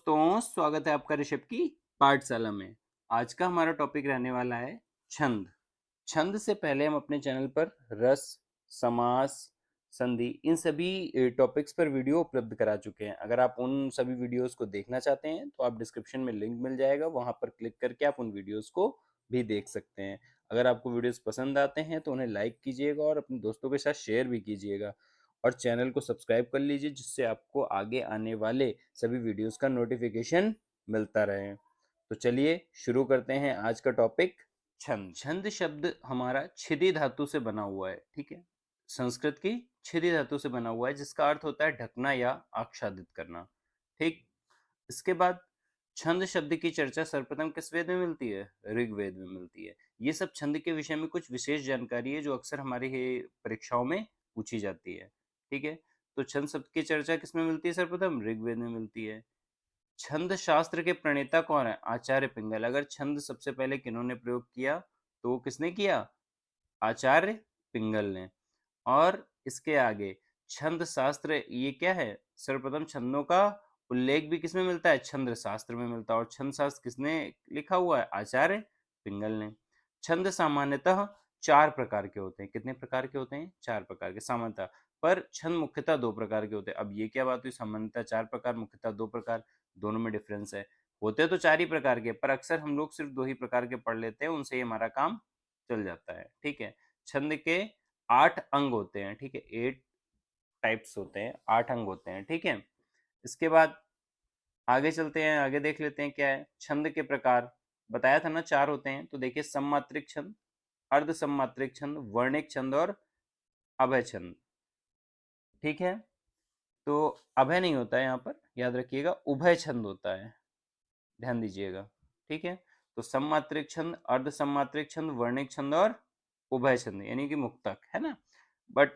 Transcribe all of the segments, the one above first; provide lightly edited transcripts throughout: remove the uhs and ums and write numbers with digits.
दोस्तों, स्वागत है आपका ऋषभ की पाठशाला में। आज का हमारा टॉपिक रहने वाला है छंद। छंद से पहले हम अपने चैनल पर रस, समास, संधि इन सभी टॉपिक्स पर वीडियो उपलब्ध करा चुके हैं। अगर आप उन सभी वीडियोस को देखना चाहते हैं तो आप डिस्क्रिप्शन में लिंक मिल जाएगा, वहां पर क्लिक करके आप उन वीडियोस को भी देख सकते हैं। अगर आपको वीडियोस पसंद आते हैं तो उन्हें लाइक कीजिएगा और अपने दोस्तों के साथ शेयर भी कीजिएगा और चैनल को सब्सक्राइब कर लीजिए, जिससे आपको आगे आने वाले सभी वीडियोस का नोटिफिकेशन मिलता रहे। तो चलिए शुरू करते हैं आज का टॉपिक छंद। छंद शब्द हमारा छिदि धातु से बना हुआ है, ठीक है। संस्कृत की छिदि धातु से बना हुआ है, जिसका अर्थ होता है ढकना या आच्छादित करना, ठीक। इसके बाद छंद शब्द की चर्चा सर्वप्रथम किस वेद में मिलती है? ऋग्वेद में मिलती है। ये सब छंद के विषय में कुछ विशेष जानकारी है जो अक्सर हमारी परीक्षाओं में पूछी जाती है, ठीक है। तो छंद शब्द की चर्चा किसमें मिलती है? सर्वप्रथम ऋग्वेद में मिलती है। छंद शास्त्र के प्रणेता कौन है? आचार्य पिंगल। अगर छंद सबसे पहले किन्होंने प्रयोग किया तो वो किसने किया? आचार्य पिंगल ने। और इसके आगे छंद शास्त्र ये क्या है? सर्वप्रथम छंदों का उल्लेख भी किसमें मिलता है? छंद शास्त्र में मिलता है। और छंद शास्त्र किसने लिखा हुआ है? आचार्य पिंगल ने। छंद सामान्यतः चार प्रकार के होते हैं। कितने प्रकार के होते हैं? चार प्रकार के सामान्यतः। पर छंद मुख्यतः दो प्रकार के होते हैं। अब ये क्या बात हुई? सामान्यतः चार प्रकार, मुख्यतः दो प्रकार, दोनों में डिफरेंस है। होते तो चार ही प्रकार के, पर अक्सर हम लोग सिर्फ दो ही प्रकार के पढ़ लेते हैं, उनसे ही हमारा काम चल जाता है, ठीक है। छंद के 8 अंग होते हैं, ठीक है। 8 टाइप्स होते हैं, 8 अंग होते हैं, ठीक है। इसके बाद आगे चलते हैं, आगे देख लेते हैं क्या है। छंद के प्रकार बताया था ना, 4 होते हैं। तो देखिए, सममात्रिक छंद, अर्ध सममात्रिक छंद, वर्णिक छंद और अभय छंद, ठीक है। तो अभय नहीं होता है यहाँ पर, याद रखिएगा, उभय छंद होता है, ध्यान दीजिएगा, ठीक है। तो सममात्रिक छंद, अर्ध सममात्रिक छंद, वर्णिक छंद और उभय छंद, यानी कि मुक्तक, है ना। बट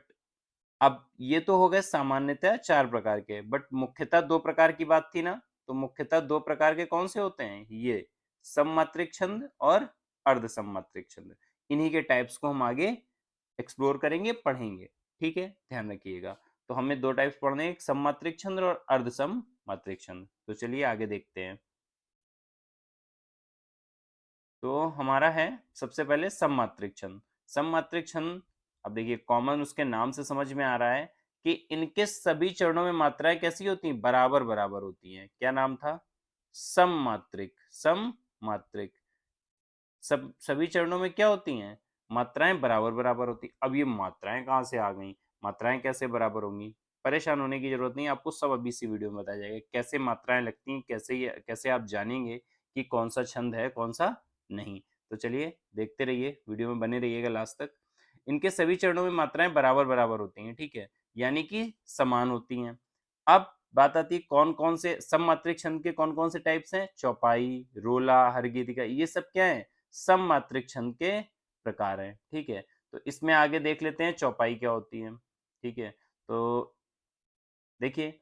अब ये तो हो गए सामान्यतः चार प्रकार के, बट मुख्यतः दो प्रकार की बात थी ना। तो मुख्यतः दो प्रकार के कौन से होते हैं? ये सममात्रिक छंद और अर्ध सममात्रिक छंद। इन्हीं के टाइप्स को हम आगे एक्सप्लोर करेंगे, पढ़ेंगे, ठीक है। ध्यान रखिएगा। तो हमें दो टाइप्स पढ़ने हैं, एक सममात्रिक छंद और अर्ध सममात्रिक छंद। तो चलिए आगे देखते हैं। तो हमारा है सबसे पहले सममात्रिक छंद। सममात्रिक छंद, अब देखिए, कॉमन उसके नाम से समझ में आ रहा है कि इनके सभी चरणों में मात्राएं कैसी होती हैं? बराबर बराबर होती हैं। क्या नाम था? सममात्रिक। सममात्रिक, सब सभी चरणों में क्या होती हैं? मात्राएं बराबर बराबर होती। अब ये मात्राएं कहाँ से आ गई? मात्राएं कैसे बराबर होंगी? परेशान होने की जरूरत नहीं, आपको सब अभी इसी वीडियो में बताया जाएगा कैसे मात्राएं लगती हैं, कैसे आप जानेंगे कि कौन सा छंद है, कौन सा नहीं। तो चलिए देखते रहिए, वीडियो में बने रहिएगा लास्ट तक। इनके सभी चरणों में मात्राएं बराबर बराबर होती हैं, ठीक है, यानी कि समान होती हैं। अब बात आती है कौन कौन से सममात्रिक छंद के कौन कौन से टाइप्स हैं? चौपाई, रोला, हरगीतिका, ये सब क्या है? सममात्रिक छंद के प्रकार हैं, ठीक है। तो इसमें आगे देख लेते हैं चौपाई क्या होती है, ठीक है। तो देखिए,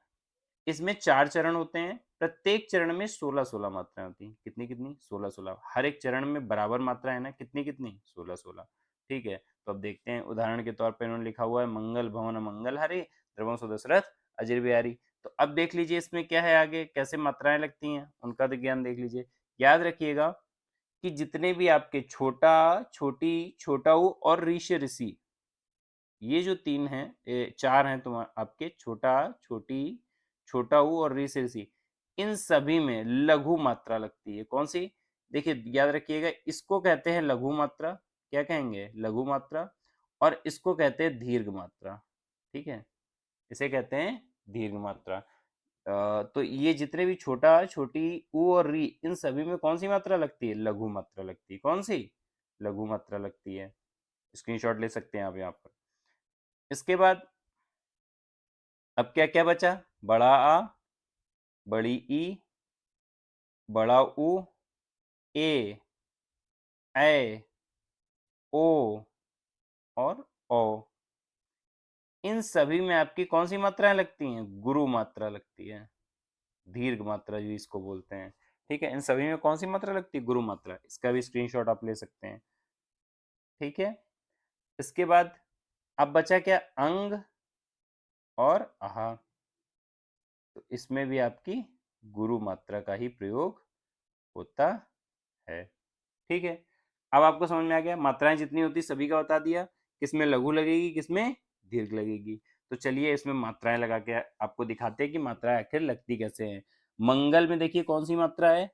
इसमें 4 चरण होते हैं। प्रत्येक चरण में 16-16 मात्राएं होती हैं। कितनी कितनी? 16-16। हर एक चरण में बराबर मात्रा है ना, कितनी कितनी? 16-16, ठीक है। तो अब देखते हैं, उदाहरण के तौर पर इन्होंने लिखा हुआ है मंगल भवन मंगल हरे द्रवं सुदशरथ अजर बिहारी। तो अब देख लीजिए इसमें क्या है, आगे कैसे मात्राएं लगती हैं उनका तो ज्ञान देख लीजिए। याद रखिएगा कि जितने भी आपके छोटा, छोटी, छोटा ऊ और ऋष ऋषि, ये जो तीन हैं, चार हैं तुम आपके, छोटा, छोटी, छोटा ऊ और ऋ से ऋषि, इन सभी में लघु मात्रा लगती है। कौन सी? देखिए याद रखिएगा, इसको कहते हैं लघु मात्रा। क्या कहेंगे? लघु मात्रा। और इसको कहते हैं दीर्घ मात्रा, ठीक है। इसे कहते हैं दीर्घ मात्रा। तो ये जितने भी छोटा, छोटी, ऊ और री, इन सभी में कौन सी मात्रा लगती है? लघु मात्रा लगती है। कौन सी? लघु मात्रा लगती है। स्क्रीनशॉट ले सकते हैं आप यहाँ पर। इसके बाद अब क्या क्या बचा? बड़ा आ, बड़ी ई, बड़ा ऊ, ए, ऐ, ओ और औ। इन सभी में आपकी कौन सी मात्राएं लगती हैं? गुरु मात्रा लगती है, दीर्घ मात्रा जो इसको बोलते हैं, ठीक है। इन सभी में कौन सी मात्रा लगती है? गुरु मात्रा। इसका भी स्क्रीनशॉट आप ले सकते हैं, ठीक है। इसके बाद अब बचा क्या? अंग और आहा। तो इसमें भी आपकी गुरु मात्रा का ही प्रयोग होता है। ठीक है, अब आपको समझ में आ गया, मात्राएं जितनी होती सभी का बता दिया, किसमें लघु लगेगी किसमें दीर्घ लगेगी। तो चलिए इसमें मात्राएं लगा के आपको दिखाते हैं कि मात्राएं आखिर लगती कैसे हैं। मंगल में देखिए कौन सी मात्रा है,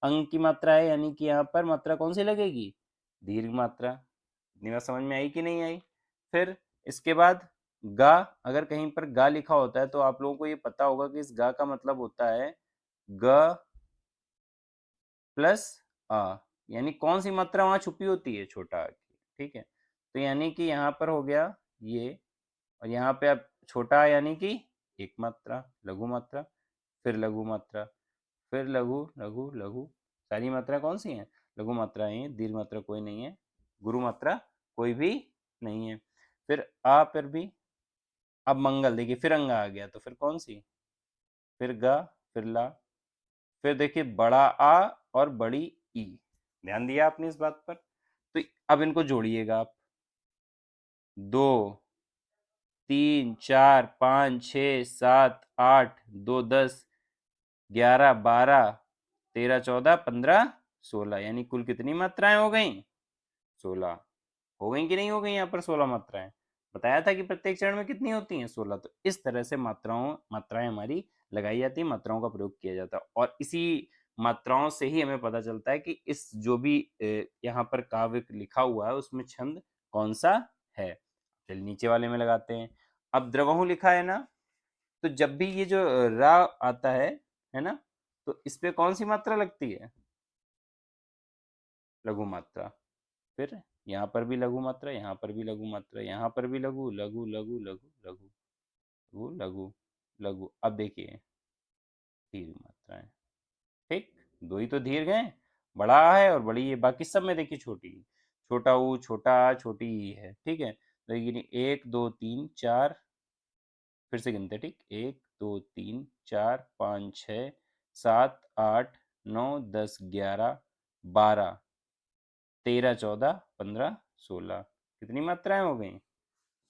अंक की मात्रा है, यानी कि यहाँ पर मात्रा कौन सी लगेगी, दीर्घ मात्रा। इतनी बात समझ में आई कि नहीं आई। फिर इसके बाद गा, अगर कहीं पर गा लिखा होता है तो आप लोगों को ये पता होगा कि इस गा का मतलब होता है ग प्लस आ, यानी कौन सी मात्रा वहां छुपी होती है, छोटा आ की। ठीक है, तो यानी कि यहाँ पर हो गया ये, और यहाँ पे अब छोटा आ यानी कि एक मात्रा लघु मात्रा, फिर लघु मात्रा, फिर लघु लघु लघु, सारी मात्रा कौन सी हैं, लघु मात्राएं हैं, दीर्घ मात्रा कोई नहीं है, गुरु मात्रा कोई भी नहीं है। फिर आ पर भी, अब मंगल देखिए फिर अंगा आ गया, तो फिर कौन सी, फिर गा, फिर ला, फिर देखिए बड़ा आ और बड़ी ई। ध्यान दिया आपने इस बात पर। तो अब इनको जोड़िएगा आप, 2 3 4 5 6 7 8 2 10 11 12 13 14 15 16, यानी कुल कितनी मात्राएं हो गई, 16 हो गई कि नहीं हो गई। यहाँ पर 16 मात्राएं, बताया था कि प्रत्येक चरण में कितनी होती हैं, 16। तो इस तरह से मात्राएं हमारी लगाई जाती है, मात्राओं का प्रयोग किया जाता है, और इसी मात्राओं से ही हमें पता चलता है कि इस जो भी यहाँ पर काव्य लिखा हुआ है उसमें छंद कौन सा है। चलिए नीचे वाले में लगाते हैं। अब द्रवहु लिखा है ना, तो जब भी ये जो रा आता है ना, तो इस पे कौन सी मात्रा लगती है, लघु मात्रा। फिर यहाँ पर भी लघु मात्रा, यहाँ पर भी लघु मात्रा, यहाँ पर भी लघु लघु लघु लघु लघु लघु लघु लघु। अब देखिए दीर्घ मात्राएं, ठीक, दो ही तो दीर्घ हैं, बड़ा आ है और बड़ी है, बाकी सब में देखिए छोटी, छोटा ऊ छोटा आ छोटी ई है। ठीक है, तो ये 1 2 3 4, फिर से गिनते हैं, ठीक, 1 2 3 4 5 6 7 8 9 10 11 12 13 14 15 16, कितनी मात्राएं हो गई,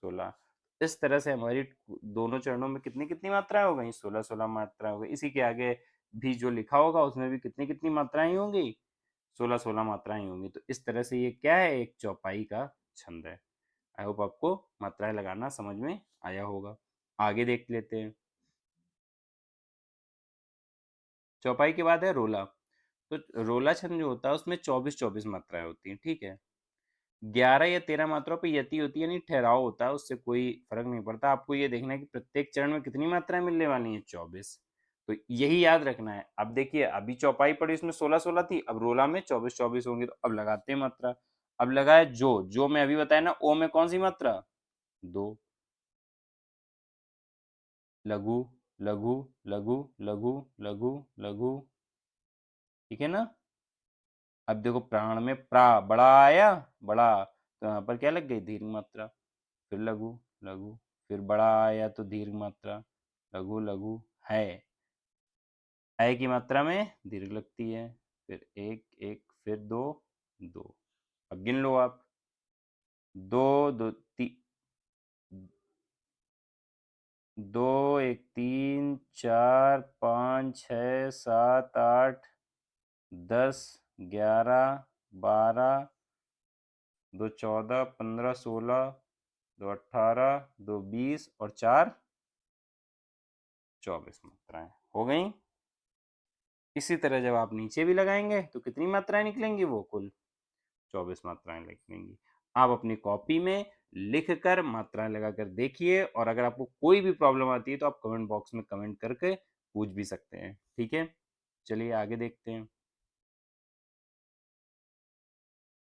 16। इस तरह से हमारी दोनों चरणों में कितनी कितनी मात्राएं हो गई, 16 16 मात्राएं हो गई। इसी के आगे भी जो लिखा होगा उसमें भी कितनी कितनी मात्राएं होंगी, 16 16 मात्राएं होंगी। तो इस तरह से ये क्या है, एक चौपाई का छंद है। आई होप आपको मात्राएं लगाना समझ में आया होगा। आगे देख लेते हैं, चौपाई के बाद है रोला। तो रोला छंद जो होता है उसमें 24 24 मात्राएं होती हैं। ठीक है, 11 या 13 मात्राओं पर यति होती है, यानी ठहराव होता है, उससे कोई फर्क नहीं पड़ता। आपको ये देखना है कि प्रत्येक चरण में कितनी मात्राएं मिलने वाली हैं, 24। तो यही याद रखना है। अब देखिए अभी चौपाई पड़ी उसमें 16 16 थी, अब रोला में 24 24 होंगी। तो अब लगाते हैं मात्रा। अब लगाए जो मैं अभी बताया ना, ओ में कौन सी मात्रा, दो, लघु लघु लघु लघु लघु लघु, ठीक है ना। अब देखो प्राण में प्रा, बड़ा आया, बड़ा, तो यहाँ पर क्या लग गई, दीर्घ मात्रा। फिर लघु लघु, फिर बड़ा आया तो दीर्घ मात्रा, लघु लघु है, है की मात्रा में दीर्घ लगती है। फिर एक एक, फिर दो दो। अब गिन लो आप, दो दो ती, दो एक 3 4 5 6 7 8 10 11 12, 2 14 15 16, 2 18, 2 20 और 4 24 मात्राएं हो गई। इसी तरह जब आप नीचे भी लगाएंगे तो कितनी मात्राएं निकलेंगी, वो कुल 24 मात्राएं निकलेंगी। आप अपनी कॉपी में लिख कर मात्राएं लगाकर देखिए, और अगर आपको कोई भी प्रॉब्लम आती है तो आप कमेंट बॉक्स में कमेंट करके पूछ भी सकते हैं। ठीक है, चलिए आगे देखते हैं।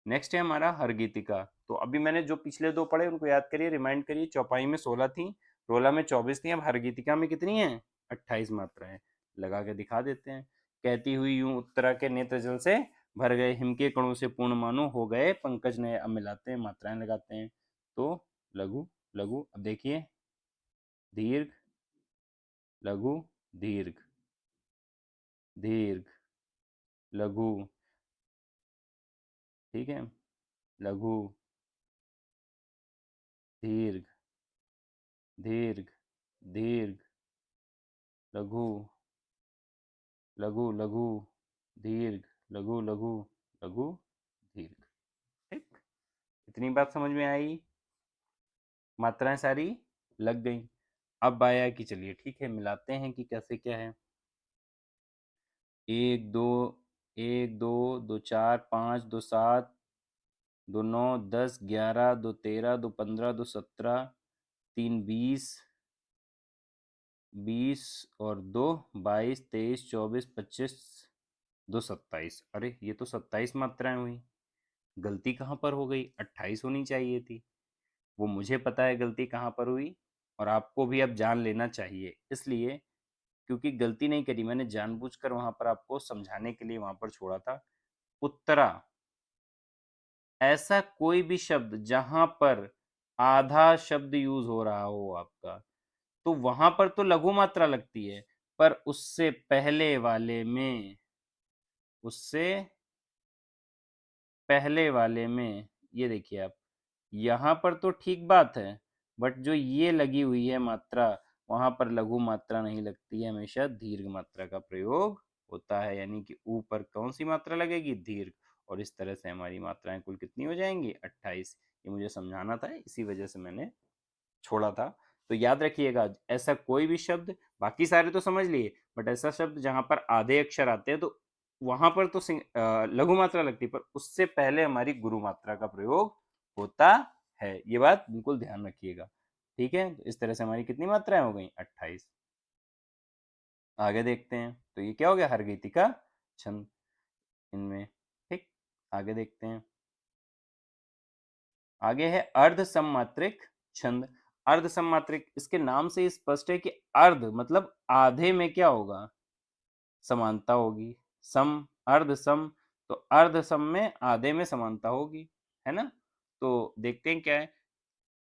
नेक्स्ट है हमारा हरगीतिका। तो अभी मैंने जो पिछले दो पढ़े उनको याद करिए, रिमाइंड करिए। चौपाई में 16 थी, रोला में 24 थी, अब हरगीतिका में कितनी है, 28 मात्राएं। लगा के दिखा देते हैं। कहती हुई यूं उत्तरा के नेत्र जल से भर गए, हिम के कणों से पूर्ण मानो हो गए पंकज नए। अब मिलाते हैं, मात्राएं लगाते हैं। तो लघु लघु, अब देखिए दीर्घ लघु दीर्घ दीर्घ लघु, ठीक है, लघु दीर्घ दीर्घ दीर्घ लघु लघु लघु दीर्घ लघु लघु लघु दीर्घ। ठीक, इतनी बात समझ में आई, मात्राएं सारी लग गई। अब आया कि चलिए ठीक है, मिलाते हैं कि कैसे क्या है। एक दो, एक दो, दो चार पाँच, दो सात, दो नौ, 10, 11, दो 13, दो 15, दो 17, तीन 20, 20 और दो 22, 23, 24, 25, दो 27। अरे ये तो 27 मात्राएं हुई, गलती कहाँ पर हो गई? 28 होनी चाहिए थी। वो मुझे पता है गलती कहाँ पर हुई, और आपको भी अब जान लेना चाहिए, इसलिए क्योंकि गलती नहीं करी मैंने, जानबूझकर वहां पर आपको समझाने के लिए वहां पर छोड़ा था। उत्तरा, ऐसा कोई भी शब्द जहां पर आधा शब्द यूज हो रहा हो आपका, तो वहां पर तो लघु मात्रा लगती है, पर उससे पहले वाले में, उससे पहले वाले में, ये देखिए आप, यहाँ पर तो ठीक बात है, बट जो ये लगी हुई है मात्रा, वहां पर लघु मात्रा नहीं लगती है, हमेशा दीर्घ मात्रा का प्रयोग होता है। यानी कि ऊपर कौन सी मात्रा लगेगी? दीर्घ। और इस तरह से हमारी मात्राएं कुल कितनी हो जाएंगी? 28। ये मुझे समझाना था, इसी वजह से मैंने छोड़ा था। तो याद रखिएगा, ऐसा कोई भी शब्द, बाकी सारे तो समझ लिए, बट ऐसा शब्द जहां पर आधे अक्षर आते हैं, तो वहां पर तो लघु मात्रा लगती है, पर उससे पहले हमारी गुरु मात्रा का प्रयोग होता है। ये बात बिल्कुल ध्यान रखिएगा। ठीक है, तो इस तरह से हमारी कितनी मात्राएं हो गई? 28। आगे देखते हैं, तो ये क्या हो गया? हरगीति का छंद इनमें। ठीक, आगे देखते हैं। आगे है अर्ध सममात्रिक छंद। अर्ध सममात्रिक, इसके नाम से स्पष्ट है कि अर्ध मतलब आधे में क्या होगा? समानता होगी। सम, अर्ध सम, तो अर्ध सम में आधे में समानता होगी, है ना? तो देखते हैं क्या है।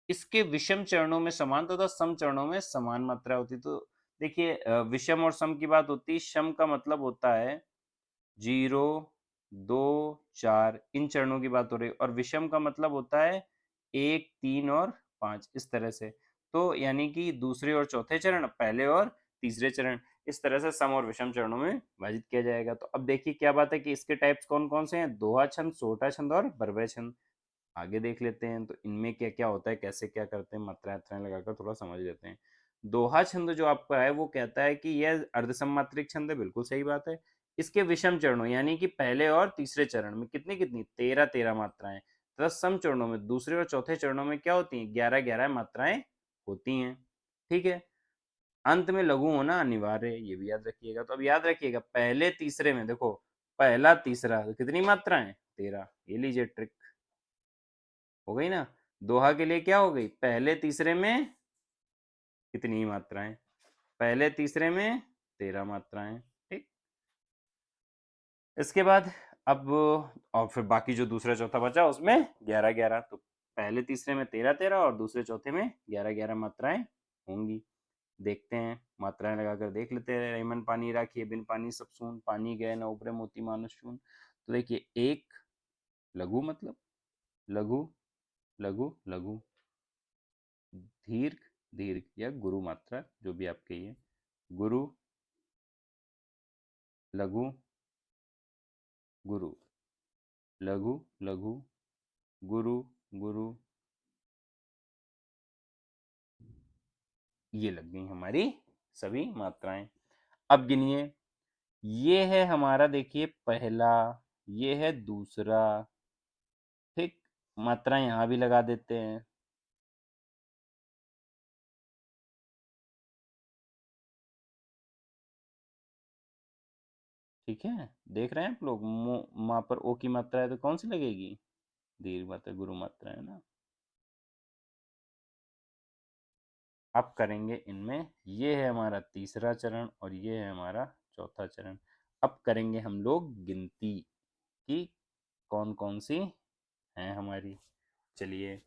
इसके विषम चरणों में समान तथा सम चरणों में समान मात्रा होती। तो देखिए, विषम और सम की बात होती है, सम का मतलब होता है 0, 2, 4, इन चरणों की बात हो रही है, और विषम का मतलब होता है 1, 3 और 5, इस तरह से। तो यानी कि दूसरे और चौथे चरण, पहले और तीसरे चरण, इस तरह से सम और विषम चरणों में विभाजित किया जाएगा। तो अब देखिए क्या बात है कि इसके टाइप्स कौन कौन से हैं? दोहा छंद, सोटा छंद और बरवे छंद। आगे देख लेते हैं, तो इनमें क्या क्या होता है, कैसे क्या करते हैं, मात्राएं लगाकर थोड़ा समझ लेते हैं। दोहा छंद जो आपका है, वो कहता है कि यह अर्धसमात्रिक छंद है, बिल्कुल सही बात है। इसके विषम चरणों, यानी कि पहले और तीसरे चरण में कितनी कितनी 13 मात्राएं, तथा सम चरणों में दूसरे और चौथे चरणों में क्या होती हैं? 11 मात्राएं होती हैं। ठीक है, अंत में लघु होना अनिवार्य है, ये भी याद रखिएगा। तो अब याद रखिएगा, पहले तीसरे में देखो, पहला तीसरा तो कितनी मात्राएं? 13। ये लीजिए ट्रिक, हो गई ना? दोहा के लिए क्या हो गई? पहले तीसरे में कितनी मात्राएं? पहले तीसरे में 13 मात्राएं। ठीक, इसके बाद अब, और फिर बाकी जो दूसरा चौथा बचा उसमें 11 तो पहले तीसरे में 13 और दूसरे चौथे में 11 मात्राएं होंगी। देखते हैं, मात्राएं लगाकर देख लेते हैं। रहीमन पानी राखिए, बिन पानी सब सून, पानी गए न उबरे मोती मानुष चून। तो देखिए, एक लघु मतलब लघु लघु लघु, दीर्घ दीर्घ या गुरु मात्रा, जो भी आप कहिए, गुरु लघु गुरु, लघु लघु गुरु गुरु, ये लग गई हमारी सभी मात्राएं। अब गिनिए, ये है हमारा, देखिए पहला, ये है दूसरा। ठीक, मात्राएं यहां भी लगा देते हैं। ठीक है, देख रहे हैं आप लोग, वहां पर ओ की मात्रा है तो कौन सी लगेगी? दीर्घ मात्रा, गुरु मात्रा, है ना? अब करेंगे इनमें, ये है हमारा तीसरा चरण और ये है हमारा चौथा चरण। अब करेंगे हम लोग गिनती कि कौन कौन सी हैं हमारी। चलिए,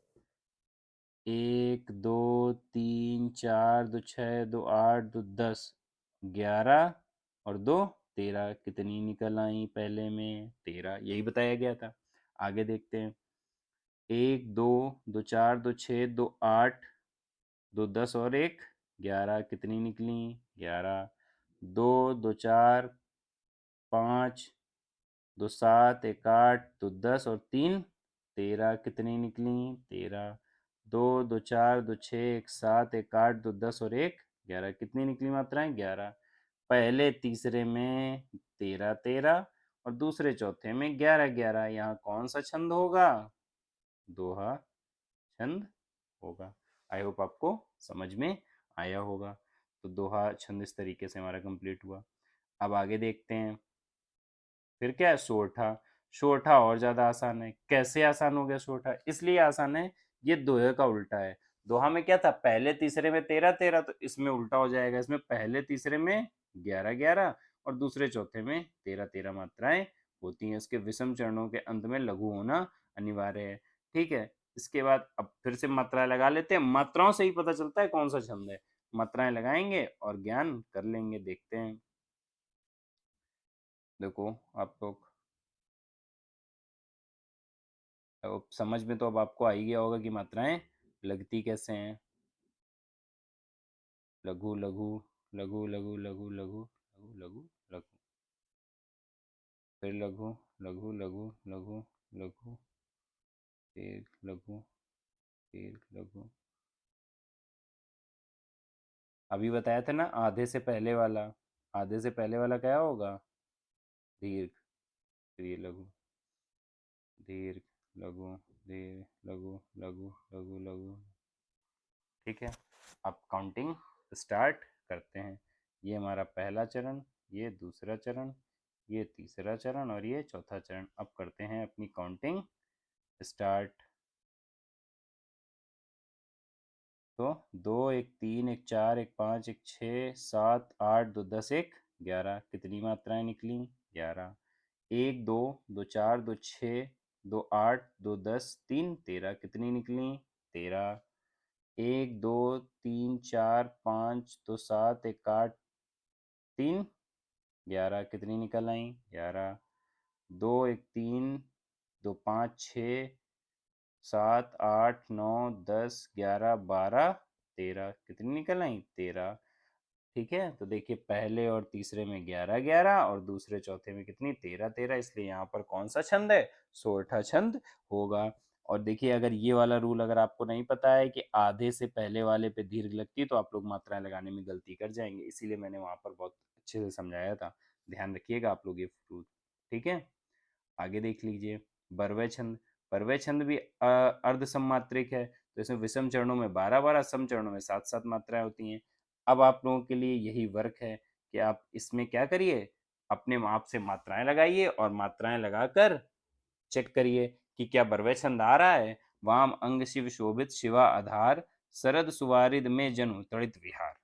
1, 2, 3, 4, 2, 6, 2, 8, 2, 10, 11 और 2, 13, कितनी निकल आई? पहले में 13, यही बताया गया था। आगे देखते हैं, 1, 2, 2, 4, 2, 6, 2, 8, 2, 10 और 1, 11, कितनी निकली? 11। 2, 2, 4, 5, 2 7, 1 8, 2 10 और 3 13 कितनी निकली? 13। 2 2 4, 2 6, 1 7, 1 8, 2 10 और 1 11 कितनी निकली मात्राएं? 11। पहले तीसरे में 13 13 और दूसरे चौथे में 11 11। यहाँ कौन सा छंद होगा? दोहा छंद होगा। आई होप आपको समझ में आया होगा। तो दोहा छंद इस तरीके से हमारा कंप्लीट हुआ। अब आगे देखते हैं। फिर क्या है? सोरठा। सोरठा और ज्यादा आसान है। कैसे आसान हो गया सोरठा? इसलिए आसान है, ये दोहे का उल्टा है। दोहा में क्या था? पहले तीसरे में 13 13, तो इसमें उल्टा हो जाएगा। इसमें पहले तीसरे में 11 11 और दूसरे चौथे में 13 13 मात्राएं होती हैं। इसके विषम चरणों के अंत में लघु होना अनिवार्य है। ठीक है, इसके बाद अब फिर से मात्राएं लगा लेते हैं। मात्राओं से ही पता चलता है कौन सा छंद है। मात्राएं लगाएंगे और ज्ञान कर लेंगे। देखते हैं। देखो आप लोग, अब समझ में तो अब आपको आ ही गया होगा कि मात्राएं लगती कैसे हैं। लघु लघु लघु लघु लघु लघु लघु लघु लघु, फिर लघु लघु लघु लघु लघु, फिर लघु, फिर लघु। अभी बताया था ना आधे से पहले वाला, आधे से पहले वाला क्या होगा? दीर्घ। फिर ये लघु, दीर्घ, लघु, दीर्घ, लघु लघु लघु लघु। ठीक है, अब काउंटिंग स्टार्ट करते हैं। ये हमारा पहला चरण, ये दूसरा चरण, ये तीसरा चरण और ये चौथा चरण। अब करते हैं अपनी काउंटिंग स्टार्ट। तो 2 1 3 1 4 1 5 1 6 7 8 2 10 1 11 कितनी मात्राएं निकली? 11। 1 2 2 4 2 6 2 8 2 10 3 13 कितनी निकली? 13। 1 2 3 4 5 2 7 1 8 3 11 कितनी निकल आई? 11। 2 1 3 2 5 6 7 8 9 10 11 12 13 कितनी निकल आई? 13। ठीक है, तो देखिए पहले और तीसरे में 11 11 और दूसरे चौथे में कितनी? 13 13। इसलिए यहाँ पर कौन सा छंद है? सोरठा छंद होगा। और देखिए अगर ये वाला रूल अगर आपको नहीं पता है कि आधे से पहले वाले पे दीर्घ लगती है, तो आप लोग मात्राएं लगाने में गलती कर जाएंगे। इसीलिए मैंने वहां पर बहुत अच्छे से समझाया था। ध्यान रखिएगा आप लोग ये रूल। ठीक है, आगे देख लीजिए। बरवय छंद। बरवय छंद भी अर्ध सममात्रिक है। तो इसमें विषम चरणों में 12 12, सम चरणों में 7 7 मात्राएं होती हैं। अब आप लोगों के लिए यही वर्क है कि आप इसमें क्या करिए, अपने आप से मात्राएं लगाइए और मात्राएं लगाकर चेक करिए कि क्या बरवय छंद आ रहा है। वाम अंग शिव शोभित शिवा आधार, शरद सुवारिद में जनु तड़ित विहार।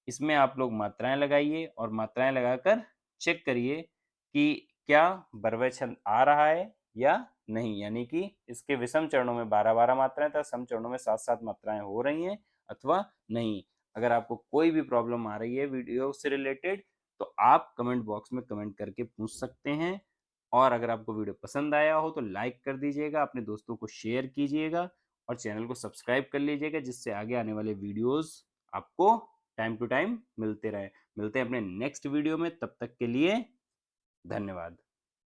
इसमें आप लोग मात्राएं लगाइए और मात्राएं लगाकर चेक करिए कि क्या बरवय छंद आ रहा है या नहीं। यानी कि इसके विषम चरणों में 12 12 मात्राएं तथा सम चरणों में 7 7 मात्राएं हो रही हैं अथवा नहीं। अगर आपको कोई भी प्रॉब्लम आ रही है वीडियो से रिलेटेड, तो आप कमेंट बॉक्स में कमेंट करके पूछ सकते हैं। और अगर आपको वीडियो पसंद आया हो तो लाइक कर दीजिएगा, अपने दोस्तों को शेयर कीजिएगा और चैनल को सब्सक्राइब कर लीजिएगा, जिससे आगे आने वाले वीडियोस आपको टाइम टू टाइम मिलते रहे। मिलते हैं अपने नेक्स्ट वीडियो में, तब तक के लिए धन्यवाद।